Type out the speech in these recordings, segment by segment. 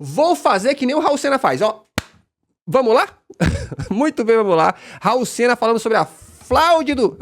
Vou fazer que nem o Raul Sena faz, ó. Vamos lá? Muito bem, vamos lá. Raul Sena falando sobre a fraude do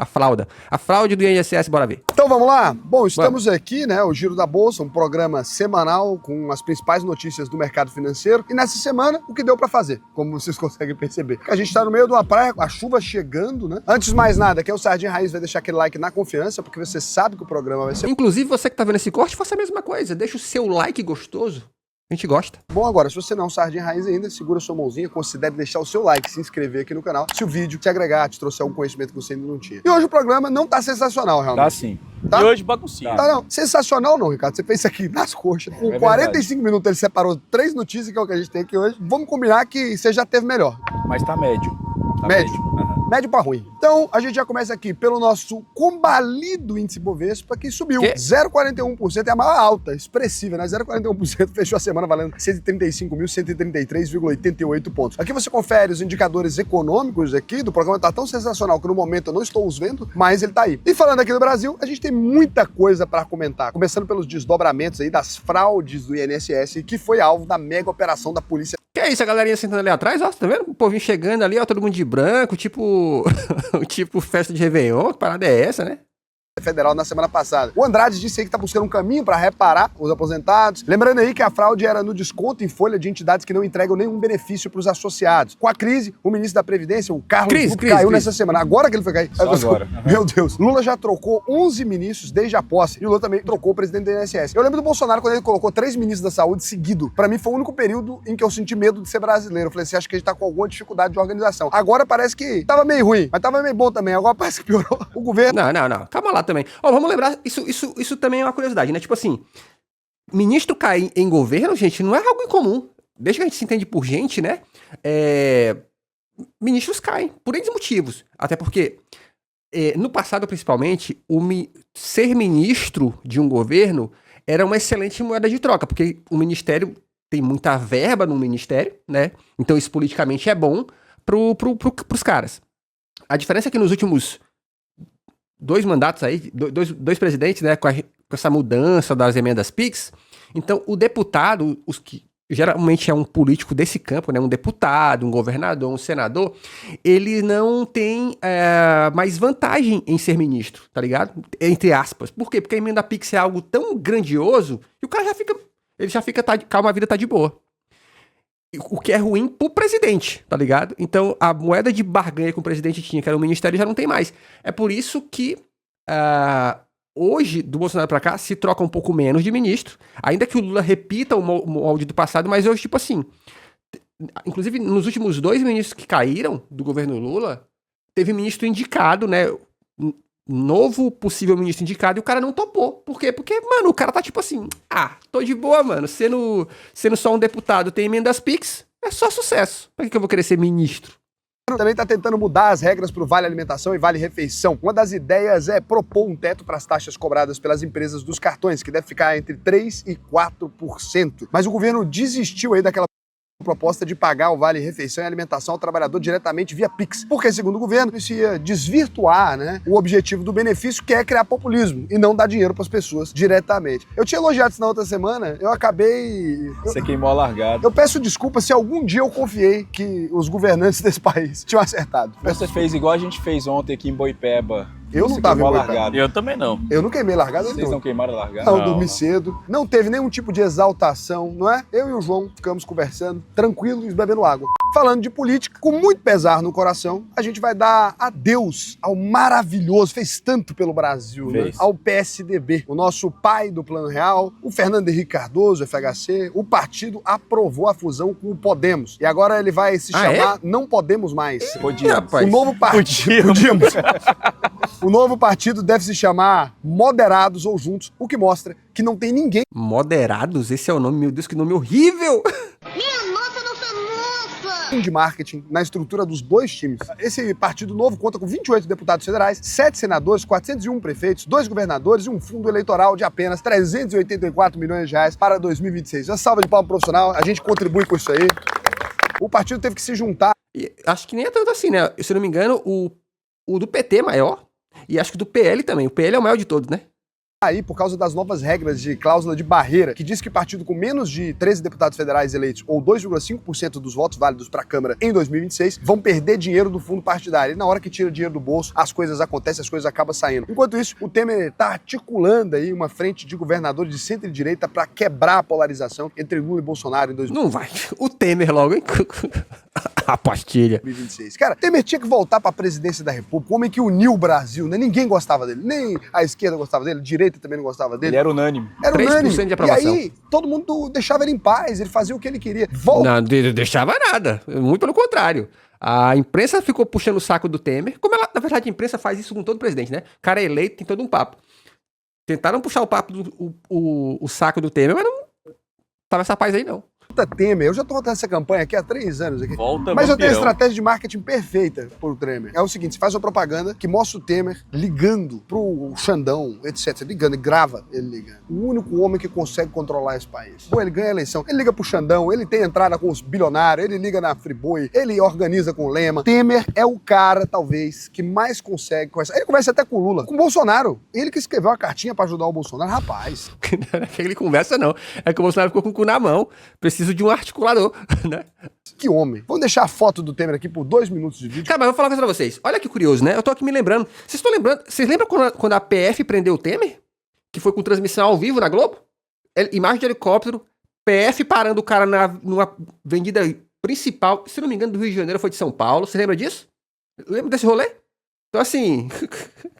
INSS, bora ver. Então vamos lá? Bom, estamos aqui, né, o Giro da Bolsa, um programa semanal com as principais notícias do mercado financeiro. E nessa semana, o que deu pra fazer, como vocês conseguem perceber. A gente tá no meio de uma praia, a chuva chegando, né? Antes de mais nada, aqui é o Sardinha Raiz, vai deixar aquele like na confiança, porque você sabe que o programa vai ser... Inclusive, você que tá vendo esse corte, faça a mesma coisa. Deixa o seu like gostoso. A gente gosta. Bom, agora, se você não é um Sardinha Raiz ainda, segura sua mãozinha, considere deixar o seu like, se inscrever aqui no canal, se o vídeo te agregar, te trouxer algum conhecimento que você ainda não tinha. E hoje o programa não tá sensacional, realmente. Tá sim. Tá? E hoje baguncinho. Tá não. Sensacional não, Ricardo. Você fez isso aqui nas coxas. Com 45 minutos ele separou 3 notícias, que é o que a gente tem aqui hoje. Vamos combinar que você já teve melhor. Mas tá médio. Tá Médio. Uhum. Médio pra ruim. Então, a gente já começa aqui pelo nosso combalido índice Bovespa, que subiu 0,41%, é a maior alta, expressiva, né? 0,41% fechou a semana valendo 135.133,88 pontos. Aqui você confere os indicadores econômicos aqui do programa, tá tão sensacional que no momento eu não estou os vendo, mas ele tá aí. E falando aqui do Brasil, a gente tem muita coisa para comentar, começando pelos desdobramentos aí das fraudes do INSS, que foi alvo da mega operação da polícia. Que é isso, a galerinha sentando ali atrás, ó, tá vendo? O povinho chegando ali, ó, todo mundo de branco, tipo festa de Réveillon, que parada é essa, né? Federal na semana passada. O Andrade disse aí que tá buscando um caminho para reparar os aposentados. Lembrando aí que a fraude era no desconto em folha de entidades que não entregam nenhum benefício para os associados. Com a crise, o ministro da Previdência, o Carlos Lupe, caiu nessa semana. Agora que ele foi cair. Só agora. Meu Deus. Lula já trocou 11 ministros desde a posse. E o Lula também trocou o presidente do INSS. Eu lembro do Bolsonaro quando ele colocou 3 ministros da saúde seguido. Para mim foi o único período em que eu senti medo de ser brasileiro. Eu falei, você acha que a gente tá com alguma dificuldade de organização? Agora parece que tava meio ruim, mas tava meio bom também. Agora parece que piorou. O governo... Não. Calma lá também. Ó, vamos lembrar, isso também é uma curiosidade, né? Tipo assim, ministro cair em governo, gente, não é algo incomum. Desde que a gente se entende por gente, né? Ministros caem, por N motivos. Até porque, no passado, principalmente, ser ministro de um governo era uma excelente moeda de troca, porque o ministério tem muita verba no ministério, né? Então isso politicamente é bom pros caras. A diferença é que nos últimos 2 mandatos aí, dois presidentes, né, com essa mudança das emendas PIX, então o deputado, os que geralmente é um político desse campo, né, um deputado, um governador, um senador, ele não tem mais vantagem em ser ministro, tá ligado? Entre aspas. Por quê? Porque a emenda PIX é algo tão grandioso que o cara já fica calma, a vida tá de boa. O que é ruim pro presidente, tá ligado? Então, a moeda de barganha que o presidente tinha, que era o ministério, já não tem mais. É por isso que hoje, do Bolsonaro pra cá, se troca um pouco menos de ministro, ainda que o Lula repita o molde do passado, mas hoje, tipo assim, inclusive nos últimos 2 ministros que caíram do governo Lula, teve ministro indicado, né? Novo possível ministro indicado, e o cara não topou. Por quê? Porque, mano, o cara tá tipo assim, tô de boa, mano, sendo só um deputado, tem emendas PIX, é só sucesso. Pra que eu vou querer ser ministro? Também está tentando mudar as regras para o Vale Alimentação e Vale Refeição. Uma das ideias é propor um teto para as taxas cobradas pelas empresas dos cartões, que deve ficar entre 3% e 4%. Mas o governo desistiu aí daquela proposta de pagar o Vale Refeição e Alimentação ao trabalhador diretamente via Pix, porque, segundo o governo, isso ia desvirtuar, né, o objetivo do benefício, que é criar populismo e não dar dinheiro para as pessoas diretamente. Eu tinha elogiado isso na outra semana, eu acabei... Você queimou a largada. Eu peço desculpa se algum dia eu confiei que os governantes desse país tinham acertado. Você fez igual a gente fez ontem aqui em Boipeba. Eu não tava em Boipeba. Eu também não. Eu não queimei largada nenhuma. Vocês não queimaram a largada? Não, dormi cedo. Não teve nenhum tipo de exaltação, não é? Eu e o João ficamos conversando, tranquilos, bebendo água. Falando de política, com muito pesar no coração, a gente vai dar adeus ao maravilhoso, fez tanto pelo Brasil, né? Ao PSDB. O nosso pai do Plano Real, o Fernando Henrique Cardoso, FHC, o partido aprovou a fusão com o Podemos. E agora ele vai se chamar Não Podemos Mais. Podíamos. O novo partido. Podíamos. O novo partido deve se chamar Moderados ou Juntos, o que mostra que não tem ninguém... Moderados? Esse é o nome, meu Deus, que nome horrível! Minha nossa, de marketing na estrutura dos 2 times. Esse partido novo conta com 28 deputados federais, 7 senadores, 401 prefeitos, 2 governadores e um fundo eleitoral de apenas 384 milhões de reais para 2026. Uma salva de palmas profissional, a gente contribui com isso aí. O partido teve que se juntar. E acho que nem é tanto assim, né? Se eu não me engano, o do PT é maior. E acho que do PL também. O PL é o maior de todos, né? aí por causa das novas regras de cláusula de barreira, que diz que partido com menos de 13 deputados federais eleitos ou 2,5% dos votos válidos para a Câmara em 2026 vão perder dinheiro do fundo partidário. E na hora que tira dinheiro do bolso, as coisas acontecem, as coisas acabam saindo. Enquanto isso, o Temer está articulando aí uma frente de governadores de centro e direita para quebrar a polarização entre Lula e Bolsonaro em Não vai. O Temer logo, hein? A pastilha. 2026. Cara, Temer tinha que voltar para a presidência da República, o homem que uniu o Brasil, né? Ninguém gostava dele, nem a esquerda gostava dele, a direita também não gostava dele. Ele era unânime. Era 3% unânime. de aprovação. E aí, todo mundo deixava ele em paz, ele fazia o que ele queria. Volta. Não, deixava nada. Muito pelo contrário. A imprensa ficou puxando o saco do Temer. Como ela, na verdade, a imprensa faz isso com todo presidente, né? O cara é eleito, tem todo um papo. Tentaram puxar o papo o saco do Temer, mas não tava essa paz aí, não. Temer, eu já tô voltando essa campanha aqui há 3 anos. Aqui. Volta, Mas eu tenho a vampirão. estratégia de marketing perfeita pro Temer. É o seguinte, você faz uma propaganda que mostra o Temer ligando pro Xandão, etc. Ligando, grava ele ligando. O único homem que consegue controlar esse país. Bom, ele ganha a eleição. Ele liga pro Xandão, ele tem entrada com os bilionários, ele liga na Friboi, ele organiza com o Lema. Temer é o cara, talvez, que mais consegue conversar. Ele conversa até com o Lula, com o Bolsonaro. Ele que escreveu a cartinha pra ajudar o Bolsonaro. Rapaz. Não é que ele conversa, não. É que o Bolsonaro ficou com o cu na mão. Preciso de um articulador, né? Que homem. Vamos deixar a foto do Temer aqui por 2 minutos de vídeo. Cara, mas eu vou falar uma coisa pra vocês. Olha que curioso, né? Eu tô aqui me lembrando. Vocês lembram quando a PF prendeu o Temer? Que foi com transmissão ao vivo na Globo? Imagem de helicóptero, PF parando o cara numa avenida principal, se não me engano, do Rio de Janeiro, foi de São Paulo. Você lembra disso? Lembra desse rolê? Então, assim,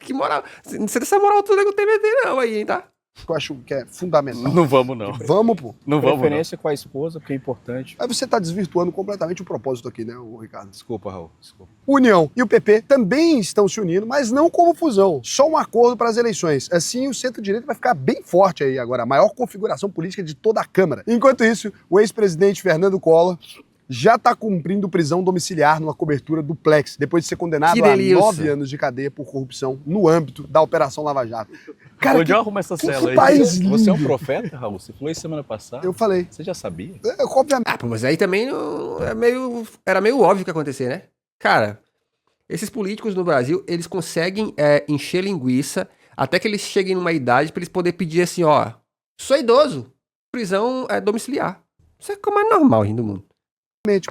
que moral. Não sei dessa moral toda que o Temer tem, não, aí, hein, tá? Que eu acho que é fundamental. Não vamos, não. Vamos, pô. Não vamos, não. Preferência com a esposa, porque é importante. Aí você tá desvirtuando completamente o propósito aqui, né, o Ricardo? Desculpa, Raul. Desculpa. União e o PP também estão se unindo, mas não como fusão, só um acordo para as eleições. Assim, o centro-direita vai ficar bem forte aí agora, a maior configuração política de toda a Câmara. Enquanto isso, o ex-presidente Fernando Collor já está cumprindo prisão domiciliar numa cobertura duplex, depois de ser condenado Que a delícia. 9 anos de cadeia por corrupção no âmbito da Operação Lava Jato. Cara, Onde eu arrumo essa cela aí? país lindo. Você é um profeta, Raul? Você falou isso semana passada? Eu falei. Você já sabia? Obviamente. Ah, pô, mas aí também era meio óbvio que ia acontecer, né? Cara, esses políticos no Brasil, eles conseguem encher linguiça até que eles cheguem numa idade pra eles poderem pedir assim, ó, sou idoso, prisão domiciliar. Isso é como é normal aí no mundo.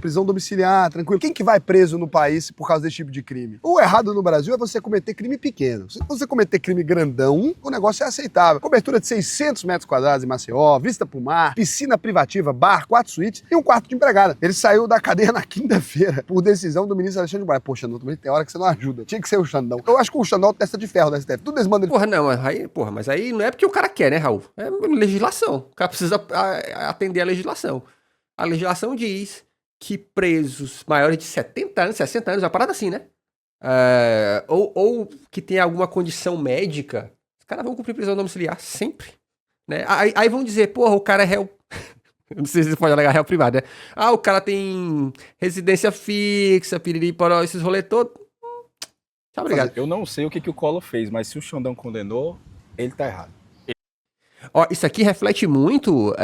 Prisão domiciliar, tranquilo. Quem que vai preso no país por causa desse tipo de crime? O errado no Brasil é você cometer crime pequeno. Se você cometer crime grandão, o negócio é aceitável. Cobertura de 600 metros quadrados em Maceió, vista pro mar, piscina privativa, bar, 4 suítes e um quarto de empregada. Ele saiu da cadeia na quinta-feira por decisão do ministro Alexandre de Moraes. Poxa, não, também tem hora que você não ajuda. Tinha que ser o Xandão. Eu acho que o Xandão é testa de ferro da STF. Tudo eles mandam ele... Porra, não, mas aí não é porque o cara quer, né, Raul? É legislação. O cara precisa atender a legislação. A legislação diz que presos maiores de 70 anos, 60 anos, uma parada assim, né? Ou que tem alguma condição médica, os caras vão cumprir prisão domiciliar sempre, né? Aí vão dizer, porra, o cara é réu... Eu não sei se você pode alegar réu privado, né? Ah, o cara tem residência fixa, piriri, poró, esses rolês todos. Tchau, obrigado. Eu não sei o que o Collor fez, mas se o Xandão condenou, ele tá errado. Ó, isso aqui reflete muito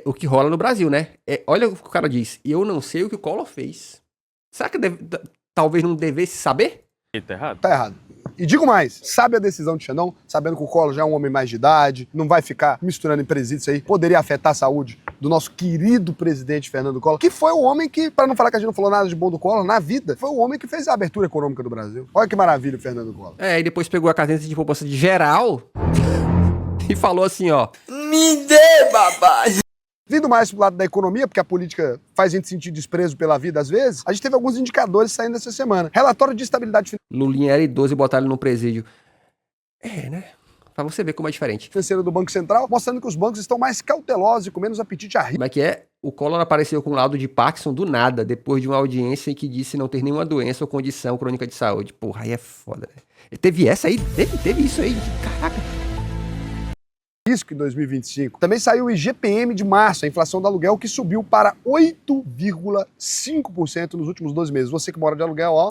o que rola no Brasil, né? Olha o que o cara diz. E eu não sei o que o Collor fez. Será que talvez não devesse saber? Ele tá errado? Tá errado. E digo mais, sabe a decisão de Xandão, sabendo que o Collor já é um homem mais de idade, não vai ficar misturando em presídios aí, poderia afetar a saúde do nosso querido presidente Fernando Collor, que foi o homem que, para não falar que a gente não falou nada de bom do Collor, na vida, foi o homem que fez a abertura econômica do Brasil. Olha que maravilha o Fernando Collor. E depois pegou a cadência de poupança de geral e falou assim, ó. Me dê, babá! Vindo mais pro lado da economia, porque a política faz a gente sentir desprezo pela vida às vezes, a gente teve alguns indicadores saindo essa semana. Relatório de estabilidade Lulinha era idoso e botaram ele no presídio. Né? Pra você ver como é diferente. financeira do Banco Central, mostrando que os bancos estão mais cautelosos e com menos apetite a risco. Como é que é? O Collor apareceu com um laudo de Parkinson do nada, depois de uma audiência em que disse não ter nenhuma doença ou condição crônica de saúde. Porra, aí é foda, né? Teve essa aí? Teve isso aí? Caraca. Risco em 2025. Também saiu o IGPM de março, a inflação do aluguel, que subiu para 8,5% nos últimos 12 meses. Você que mora de aluguel, ó,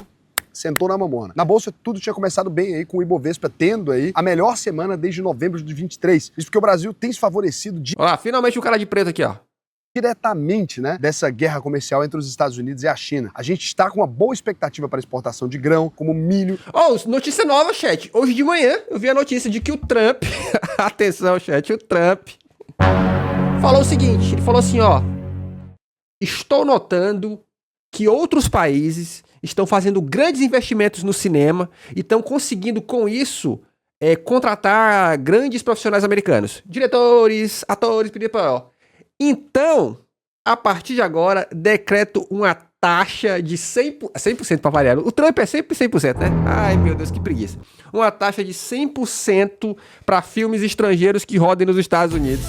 sentou na mamona. Na bolsa, tudo tinha começado bem aí, com o Ibovespa tendo aí a melhor semana desde novembro de 23. Isso porque o Brasil tem se favorecido Ó, finalmente o cara de preto aqui, ó. diretamente, né, dessa guerra comercial entre os Estados Unidos e a China. A gente está com uma boa expectativa para exportação de grão, como milho. Ó, notícia nova, chat. Hoje de manhã eu vi a notícia de que o Trump Atenção, chat, o Trump falou o seguinte, ele falou assim, ó, estou notando que outros países estão fazendo grandes investimentos no cinema e estão conseguindo, com isso, contratar grandes profissionais americanos. Diretores, atores, pipipó. Então, a partir de agora, decreto uma taxa de 100% para variar. O Trump é sempre 100%, né? Ai, meu Deus, que preguiça. Uma taxa de 100% para filmes estrangeiros que rodem nos Estados Unidos.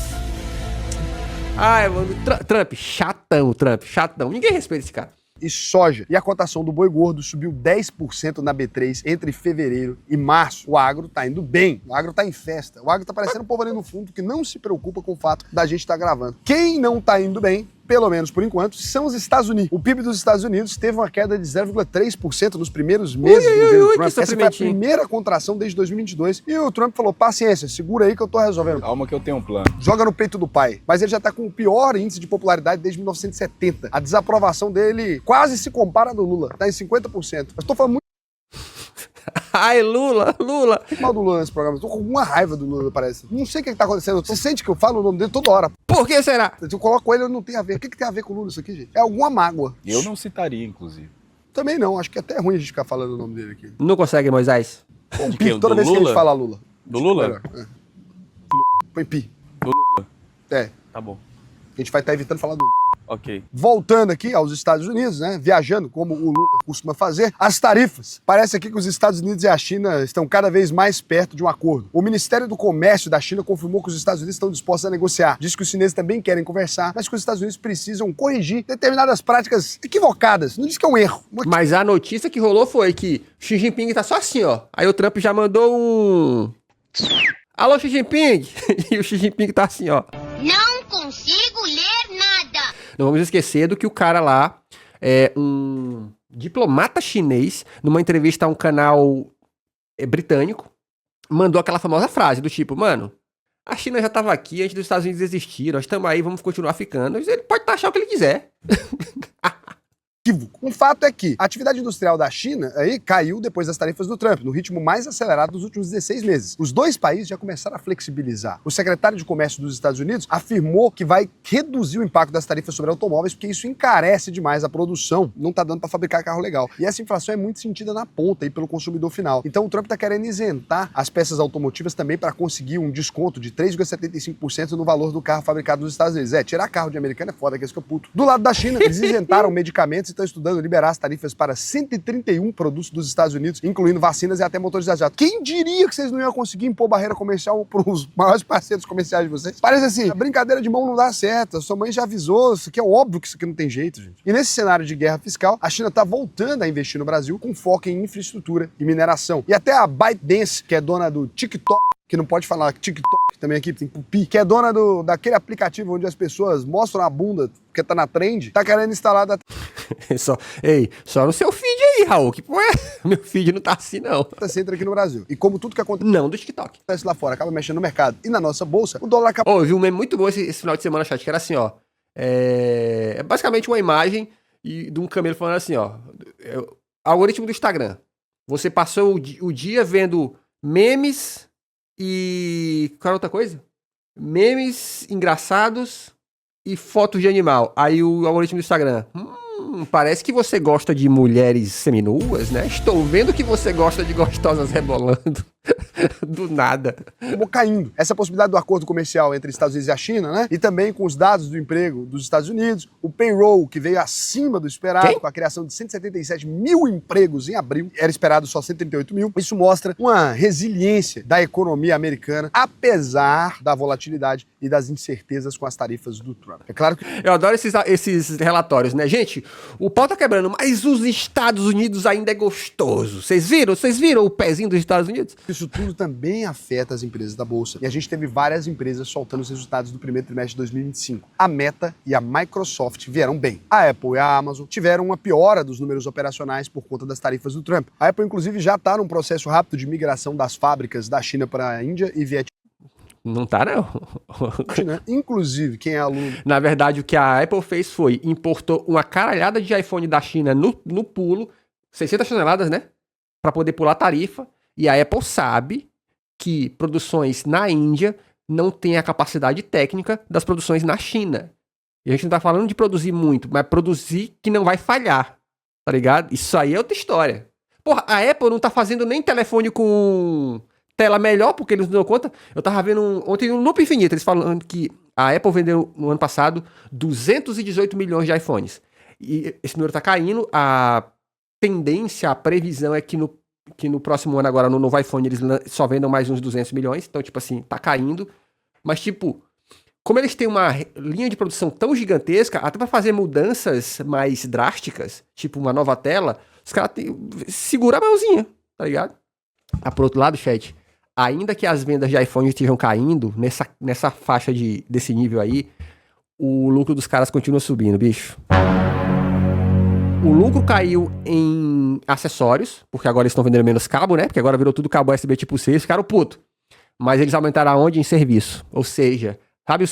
Ai, mano, Trump, chatão. Ninguém respeita esse cara. E soja. E a cotação do boi gordo subiu 10% na B3 entre fevereiro e março. O agro tá indo bem. O agro tá em festa. O agro tá parecendo um povo ali no fundo que não se preocupa com o fato da gente estar gravando. Quem não tá indo bem, pelo menos por enquanto, são os Estados Unidos. O PIB dos Estados Unidos teve uma queda de 0,3% nos primeiros meses do governo Trump. Essa foi a primeira contração desde 2022. E o Trump falou, paciência, segura aí que eu tô resolvendo. Calma que eu tenho um plano. Joga no peito do pai. Mas ele já tá com o pior índice de popularidade desde 1970. A desaprovação dele quase se compara à do Lula. Tá em 50%. Mas tô falando muito Ai, Lula. mal do Lula nesse programa. Eu tô com alguma raiva do Lula, parece. Não sei o que tá acontecendo. Você sente que eu falo o nome dele toda hora. Por que será? Se eu coloco ele, não tem a ver. O que tem a ver com o Lula isso aqui, gente? É alguma mágoa. Eu não citaria, inclusive. Também não. Acho que é até ruim a gente ficar falando o nome dele aqui. Não consegue, Moisés? Põe De quem? pi toda Do vez que a Lula? gente fala Lula. Do Lula? Melhor, Põe pi. Do Lula. É. Tá bom. A gente vai estar evitando falar do Lula. Ok. Voltando aqui aos Estados Unidos, né? Viajando como o Lula costuma fazer, as tarifas. Parece aqui que os Estados Unidos e a China estão cada vez mais perto de um acordo. O Ministério do Comércio da China confirmou que os Estados Unidos estão dispostos a negociar. Diz que os chineses também querem conversar, mas que os Estados Unidos precisam corrigir determinadas práticas equivocadas. Não diz que é um erro. Mas a notícia que rolou foi que Xi Jinping tá só assim, ó. Aí o Trump já mandou um... Alô, Xi Jinping! E o Xi Jinping tá assim, ó. Não consigo ler nada. Não vamos esquecer do que o cara lá é um diplomata chinês, numa entrevista a um canal britânico, mandou aquela famosa frase do tipo, mano, a China já tava aqui antes dos Estados Unidos existir, nós estamos aí, vamos continuar ficando. Ele pode taxar o que ele quiser. Um fato é que a atividade industrial da China aí caiu depois das tarifas do Trump, no ritmo mais acelerado dos últimos 16 meses. Os dois países já começaram a flexibilizar. O secretário de Comércio dos Estados Unidos afirmou que vai reduzir o impacto das tarifas sobre automóveis porque isso encarece demais a produção. Não tá dando para fabricar carro legal. E essa inflação é muito sentida na ponta aí pelo consumidor final. Então o Trump tá querendo isentar as peças automotivas também para conseguir um desconto de 3,75% no valor do carro fabricado nos Estados Unidos. Tirar carro de americano é foda, que é isso que eu puto. Do lado da China, eles isentaram medicamentos e estão estudando liberar as tarifas para 131 produtos dos Estados Unidos, incluindo vacinas e até motores a jato. Quem diria que vocês não iam conseguir impor barreira comercial para os maiores parceiros comerciais de vocês? Parece assim, a brincadeira de mão não dá certo, a sua mãe já avisou, isso aqui é óbvio que isso aqui não tem jeito, gente. E nesse cenário de guerra fiscal, a China está voltando a investir no Brasil com foco em infraestrutura e mineração. E até a ByteDance, que é dona do TikTok, que não pode falar TikTok também aqui, tem Pupi, que é dona daquele aplicativo onde as pessoas mostram a bunda porque tá na trend, tá querendo instalar da... só no seu feed aí, Raul, que pô, meu feed não tá assim, não. Você entra aqui no Brasil. E como tudo que acontece Não, do TikTok. lá fora acaba mexendo no mercado e na nossa bolsa, o dólar acaba... Eu vi um meme muito bom esse final de semana, chat, que era assim, ó. É basicamente uma imagem de um camelo falando assim, ó. Algoritmo do Instagram. Você passou o dia vendo memes e... Qual era outra coisa? Memes engraçados e fotos de animal. Aí o algoritmo do Instagram. Parece que você gosta de mulheres seminuas, né? Estou vendo que você gosta de gostosas rebolando. Do nada. Acabou caindo. Essa possibilidade do acordo comercial entre Estados Unidos e a China, né? E também com os dados do emprego dos Estados Unidos, o payroll, que veio acima do esperado, com a criação de 177 mil empregos em abril, era esperado só 138 mil. Isso mostra uma resiliência da economia americana, apesar da volatilidade e das incertezas com as tarifas do Trump. É claro que... Eu adoro esses relatórios, né? Gente, o pau tá quebrando, mas os Estados Unidos ainda é gostoso. Vocês viram o pezinho dos Estados Unidos? Isso tudo também afeta as empresas da Bolsa. E a gente teve várias empresas soltando os resultados do primeiro trimestre de 2025. A Meta e a Microsoft vieram bem. A Apple e a Amazon tiveram uma piora dos números operacionais por conta das tarifas do Trump. A Apple, inclusive, já está num processo rápido de migração das fábricas da China para a Índia e Vietnã. Não tá, não. Inclusive, quem é aluno... Na verdade, o que a Apple fez foi importou uma caralhada de iPhone da China no pulo, 600 toneladas, né? Para poder pular a tarifa. E a Apple sabe que produções na Índia não têm a capacidade técnica das produções na China. E a gente não tá falando de produzir muito, mas produzir que não vai falhar, tá ligado? Isso aí é outra história. Porra, a Apple não tá fazendo nem telefone com tela melhor, porque eles não dão conta. Eu tava vendo ontem um Loop Infinito, eles falando que a Apple vendeu no ano passado 218 milhões de iPhones. E esse número tá caindo, a tendência, a previsão é que no próximo ano agora, no novo iPhone, eles só vendam mais uns 200 milhões. Então, tipo assim, tá caindo. Mas, tipo, como eles têm uma linha de produção tão gigantesca, até pra fazer mudanças mais drásticas, tipo uma nova tela, os caras seguram a mãozinha, tá ligado? Ah, por outro lado, chat, ainda que as vendas de iPhone estejam caindo, nessa faixa desse nível aí, o lucro dos caras continua subindo, bicho. O lucro caiu em acessórios, porque agora eles estão vendendo menos cabo, né? Porque agora virou tudo cabo USB tipo C, eles ficaram puto. Mas eles aumentaram aonde? Em serviço. Ou seja, sabe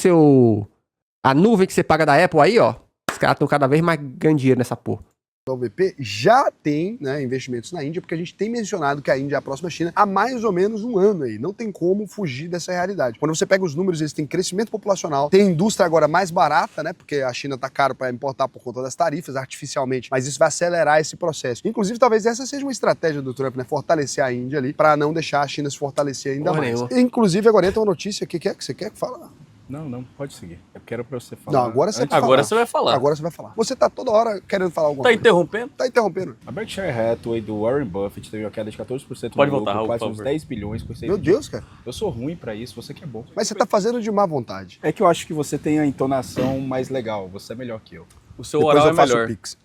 a nuvem que você paga da Apple aí, ó? Os caras estão cada vez mais ganhando dinheiro nessa porra. O VP já tem, né, investimentos na Índia, porque a gente tem mencionado que a Índia é a próxima China há mais ou menos um ano aí. Não tem como fugir dessa realidade. Quando você pega os números, eles têm crescimento populacional, tem indústria agora mais barata, né, porque a China tá caro para importar por conta das tarifas artificialmente, mas isso vai acelerar esse processo. Inclusive, talvez essa seja uma estratégia do Trump, né, fortalecer a Índia ali, para não deixar a China se fortalecer ainda mais. Inclusive, agora entra uma notícia, o que é que você quer que fala? Não, pode seguir. Eu quero pra você falar. Não, agora você vai falar. Agora você vai falar. Você tá toda hora querendo falar alguma Tá coisa. interrompendo? Tá interrompendo. A Berkshire Hathaway do Warren Buffett teve uma queda de 14% Pode no voltar, lucro, Raul, quase por uns favor. 10 bilhões com esse Meu Deus, cara. Eu sou ruim pra isso, você que é bom. Mas você tá fazendo de má vontade. É que eu acho que você tem a entonação mais legal, você é melhor que eu. O seu Depois oral eu é faço o melhor. Pix.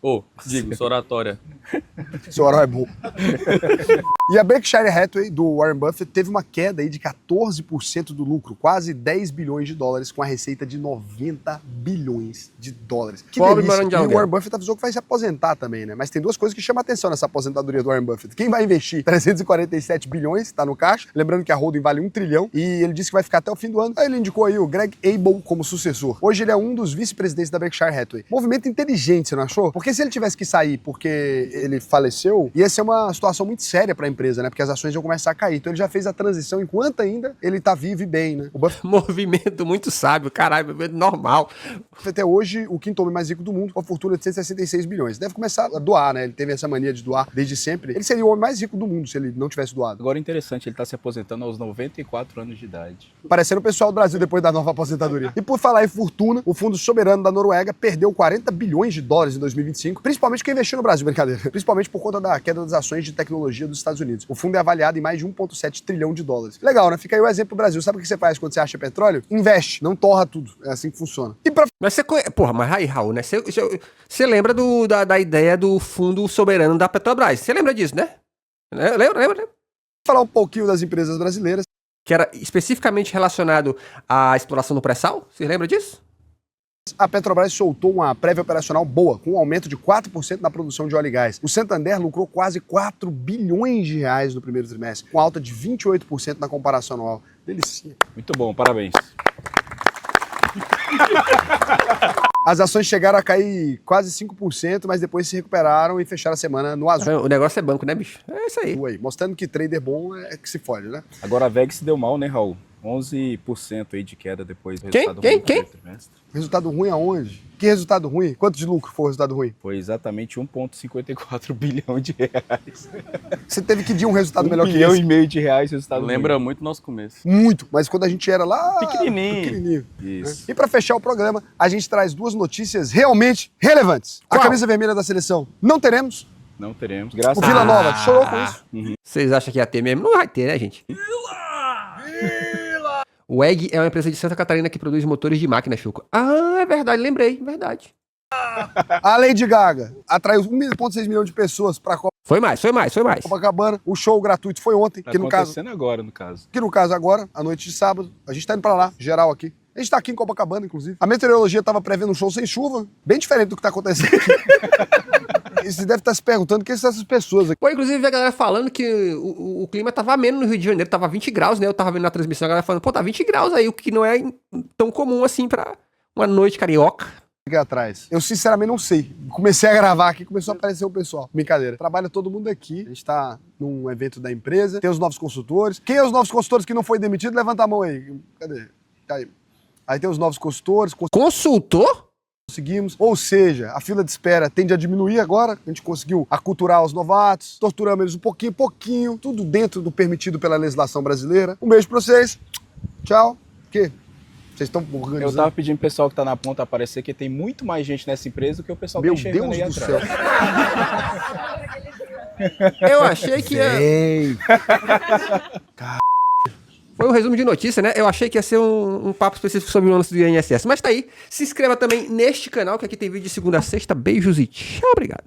Digo, sua oratória. Seu oral é bom. E a Berkshire Hathaway, do Warren Buffett, teve uma queda aí de 14% do lucro, quase 10 bilhões de dólares, com a receita de 90 bilhões de dólares. Que Pobre delícia. barão de E o aluguel. Warren Buffett avisou que vai se aposentar também, né? Mas tem duas coisas que chamam a atenção nessa aposentadoria do Warren Buffett. Quem vai investir 347 bilhões, tá no caixa, lembrando que a holding vale 1 trilhão, e ele disse que vai ficar até o fim do ano. Aí ele indicou aí o Greg Abel como sucessor. Hoje ele é um dos vice-presidentes da Berkshire Hathaway. Movimento inteligente, você não achou? Porque se ele tivesse que sair porque ele faleceu, ia ser uma situação muito séria pra empresa, né? Porque as ações iam começar a cair. Então ele já fez a transição enquanto ainda ele tá vivo e bem, né? O Buffett Movimento muito sábio, caralho, movimento normal. é hoje o quinto homem mais rico do mundo, com a fortuna de 166 bilhões. Deve começar a doar, né? Ele teve essa mania de doar desde sempre. Ele seria o homem mais rico do mundo se ele não tivesse doado. Agora interessante, ele tá se aposentando aos 94 anos de idade. Parecendo o pessoal do Brasil depois da nova aposentadoria. E por falar em fortuna, o Fundo Soberano da Noruega perdeu 40 bilhões de dólares em 2025, principalmente quem investiu no Brasil, brincadeira. Principalmente por conta da queda das ações de tecnologia dos Estados Unidos. O fundo é avaliado em mais de 1,7 trilhão de dólares. Legal, né? Fica aí o exemplo pro Brasil. Sabe o que você faz quando você acha petróleo? Investe, não torra tudo. É assim que funciona. E pra Mas você conhece. Porra, mas aí, Raul, né? Você lembra da ideia do fundo soberano da Petrobras? Você lembra disso, né? Lembra? falar um pouquinho das empresas brasileiras, Que era especificamente relacionado à exploração do pré-sal? Você lembra disso? a Petrobras soltou uma prévia operacional boa, com um aumento de 4% na produção de óleo e gás. O Santander lucrou quase 4 bilhões de reais no primeiro trimestre, com alta de 28% na comparação anual. Delicinha. Muito bom, parabéns. As ações chegaram a cair quase 5%, mas depois se recuperaram e fecharam a semana no azul. O negócio é banco, né, bicho? É isso aí. Aí, mostrando que trader bom é que se fode, né? Agora a VEG se deu mal, né, Raul? 11% aí de queda depois do Quem? resultado ruim do primeiro trimestre. Resultado ruim aonde? Que resultado ruim? Quanto de lucro foi o resultado ruim? Foi exatamente 1,54 bilhão de reais. Você teve que dar um resultado melhor que bilhão esse. e meio de reais resultado Lembra ruim. muito do nosso começo. Muito, mas quando a gente era lá... Pequenininho. Isso. E para fechar o programa, a gente traz duas notícias realmente relevantes. A Qual? camisa vermelha da seleção não teremos. Não teremos. Graças O Vila a Nova chorou com isso. Vocês acham que ia ter mesmo? Não vai ter, né, gente? O EG é uma empresa de Santa Catarina que produz motores de máquina, Chuco. Ah, é verdade, lembrei, verdade. A Lady Gaga atraiu 1,6 milhão de pessoas para Foi mais. Copacabana. O show gratuito foi ontem, Tá que no caso agora, no caso. agora, à noite de sábado. A gente tá indo pra lá, geral aqui. A gente tá aqui em Copacabana, inclusive. A meteorologia tava prevendo um show sem chuva, bem diferente do que tá acontecendo aqui. E você deve estar se perguntando quem são essas pessoas aqui. Pô, inclusive a galera falando que o clima tava ameno no Rio de Janeiro, tava 20 graus, né? Eu tava vendo na transmissão a galera falando, pô, tá 20 graus aí, o que não é tão comum assim pra uma noite carioca. aqui atrás? Eu sinceramente não sei. Comecei a gravar aqui, começou a aparecer o pessoal. Brincadeira. Trabalha todo mundo aqui. A gente tá num evento da empresa. Tem os novos consultores. Quem é os novos consultores que não foi demitido? Levanta a mão aí. Cadê? Tá aí. Aí tem os novos consultores. Consultor? Conseguimos. Ou seja, a fila de espera tende a diminuir agora. A gente conseguiu aculturar os novatos. Torturamos eles um pouquinho. Tudo dentro do permitido pela legislação brasileira. Um beijo pra vocês. Tchau. O quê? Vocês estão organizando? Eu tava pedindo pro pessoal que tá na ponta aparecer, que tem muito mais gente nessa empresa do que o pessoal Meu tá enxergando Deus aí do atrás. céu. Eu achei que ia... Ei. Foi um resumo de notícia, né? Eu achei que ia ser um papo específico sobre o lance do INSS. Mas tá aí. Se inscreva também neste canal, que aqui tem vídeo de segunda a sexta. Beijos e tchau, obrigado.